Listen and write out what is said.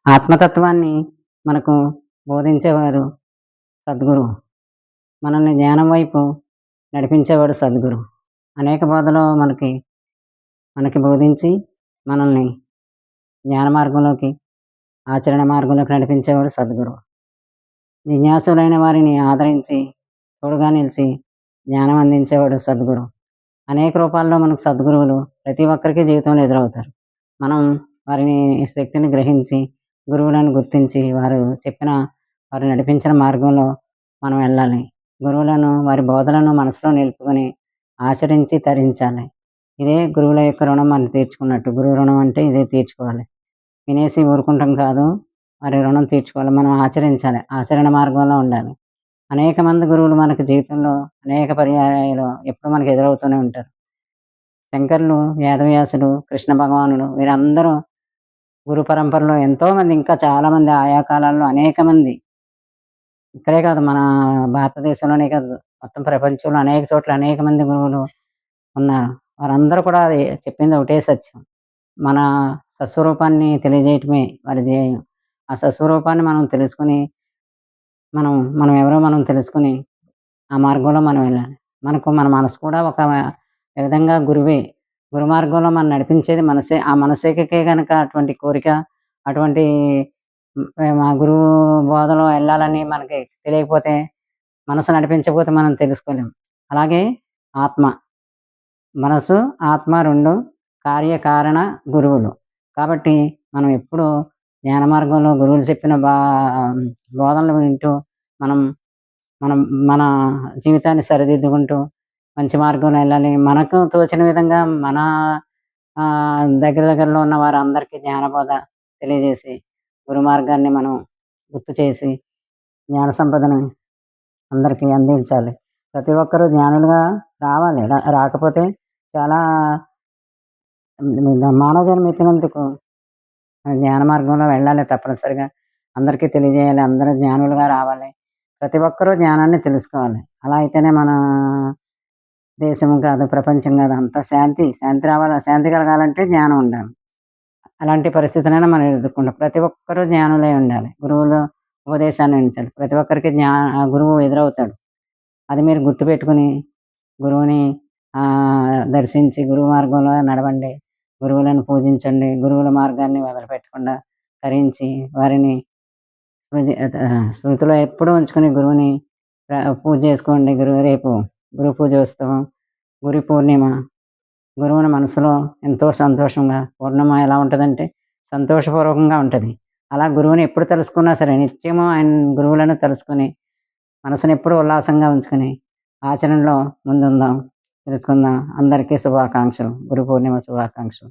ఆత్మతత్వాన్ని మనకు బోధించేవారు సద్గురువు. మనల్ని జ్ఞానం వైపు నడిపించేవాడు సద్గురువు. అనేక బోధలు మనకి బోధించి మనల్ని జ్ఞాన మార్గంలోకి, ఆచరణ మార్గంలోకి నడిపించేవాడు సద్గురువు. జిజ్ఞాసులైన వారిని ఆదరించి, తోడుగా నిలిచి జ్ఞానం అందించేవాడు సద్గురువు. అనేక రూపాల్లో మనకు సద్గురువులు ప్రతి ఒక్కరికి జీవితంలో ఎదురవుతారు. మనం వారిని శక్తిని గ్రహించి, గురువులను గుర్తించి, వారు నడిపించిన మార్గంలో మనం వెళ్ళాలి. గురువులను, వారి బోధనలను మనసులో నిలుపుకొని ఆచరించి తరించాలి. ఇదే గురువుల యొక్క రుణం మనం తీర్చుకున్నట్టు. గురువు రుణం అంటే ఇదే తీర్చుకోవాలి. వినేసి ఊరుకుంటాం కాదు. వారి రుణం తీర్చుకోవాలి. మనం ఆచరించాలి. ఆచరణ మార్గంలో ఉండాలి. అనేక మంది గురువులు మనకు జీవితంలో అనేక పర్యాయాలు ఎప్పుడు మనకు ఎదురవుతూనే ఉంటారు. శంకరులు, వేదవ్యాసుడు, కృష్ణ భగవానుడు వీరందరూ గురు పరంపరలో ఎంతోమంది, ఇంకా చాలామంది ఆయా కాలాల్లో అనేక మంది, ఇక్కడే కాదు మన భారతదేశంలోనే కాదు, మొత్తం ప్రపంచంలో అనేక చోట్ల అనేక మంది గురువులు ఉన్నారు. వారందరూ కూడా అది చెప్పింది ఒకటే సత్యం. మన సస్వరూపాన్ని తెలియజేయటమే వారి ధ్యేయం. ఆ సస్వరూపాన్ని మనం తెలుసుకొని, మనం మనం ఎవరో మనం తెలుసుకొని ఆ మార్గంలో మనం వెళ్ళాలి. మన మనసు కూడా ఒక విధంగా గురువే. గురు మార్గంలో మనం నడిపించేది మనసే. ఆ మనసుకే గనక అటువంటి కోరిక, అటువంటి మా గురువు బోధలో వెళ్ళాలని మనకి తెలియకపోతే, మనసు నడిపించకపోతే మనం తెలుసుకోలేం. అలాగే ఆత్మ, మనసు, ఆత్మ 2 కార్యకారణ గురువులు. కాబట్టి మనం ఎప్పుడూ జ్ఞాన మార్గంలో గురువులు చెప్పిన బోధనలు వింటూ మనం మనం మన జీవితాన్ని సరిదిద్దుకుంటూ మంచి మార్గంలో వెళ్ళాలి. మనకు తోచిన విధంగా మన దగ్గరలో ఉన్న వారందరికీ జ్ఞానబోధ తెలియజేసి, గురు మార్గాన్ని మనం గుర్తు చేసి, జ్ఞాన సంపదను అందరికీ అందించాలి. ప్రతి ఒక్కరూ జ్ఞానులుగా రావాలి. రాకపోతే చాలా మానవ జన్మ ఎత్తినందుకు జ్ఞాన మార్గంలో వెళ్ళాలి తప్పనిసరిగా. అందరికీ తెలియజేయాలి. అందరూ జ్ఞానులుగా రావాలి. ప్రతి ఒక్కరూ జ్ఞానాన్ని తెలుసుకోవాలి. అలా అయితేనే మన దేశం కాదు, ప్రపంచం కాదు, అంతా శాంతి కలగాలంటే జ్ఞానం ఉండాలి. అలాంటి పరిస్థితులైనా మనం ఎదుర్కొంటాం. ప్రతి ఒక్కరూ జ్ఞానులై ఉండాలి. గురువుల ఉపదేశాన్ని వింటాలి. ప్రతి ఒక్కరికి గురువు ఎదురవుతాడు. అది మీరు గుర్తుపెట్టుకొని గురువుని దర్శించి గురువు మార్గంలో నడవండి. గురువులను పూజించండి. గురువుల మార్గాన్ని వదిలిపెట్టకుండా తరించి వారిని స్మృతిలో ఎప్పుడూ ఉంచుకొని గురువుని పూజ చేసుకోండి. రేపు గురు పూజోత్సవం, గురు పూర్ణిమ. గురువుని మనసులో ఎంతో సంతోషంగా, పూర్ణిమ ఎలా ఉంటదంటే సంతోషపూర్వకంగా ఉంటది. అలా గురువుని ఎప్పుడు తలుసుకున్నా సరే నిత్యము ఆయన గురువులను తలుసుకొని, మనసుని ఎప్పుడూ ఉల్లాసంగా ఉంచుకొని, ఆచరణలో ముందుందాం, తెలుసుకుందాం. అందరికీ శుభాకాంక్షలు. గురు పూర్ణిమ శుభాకాంక్షలు.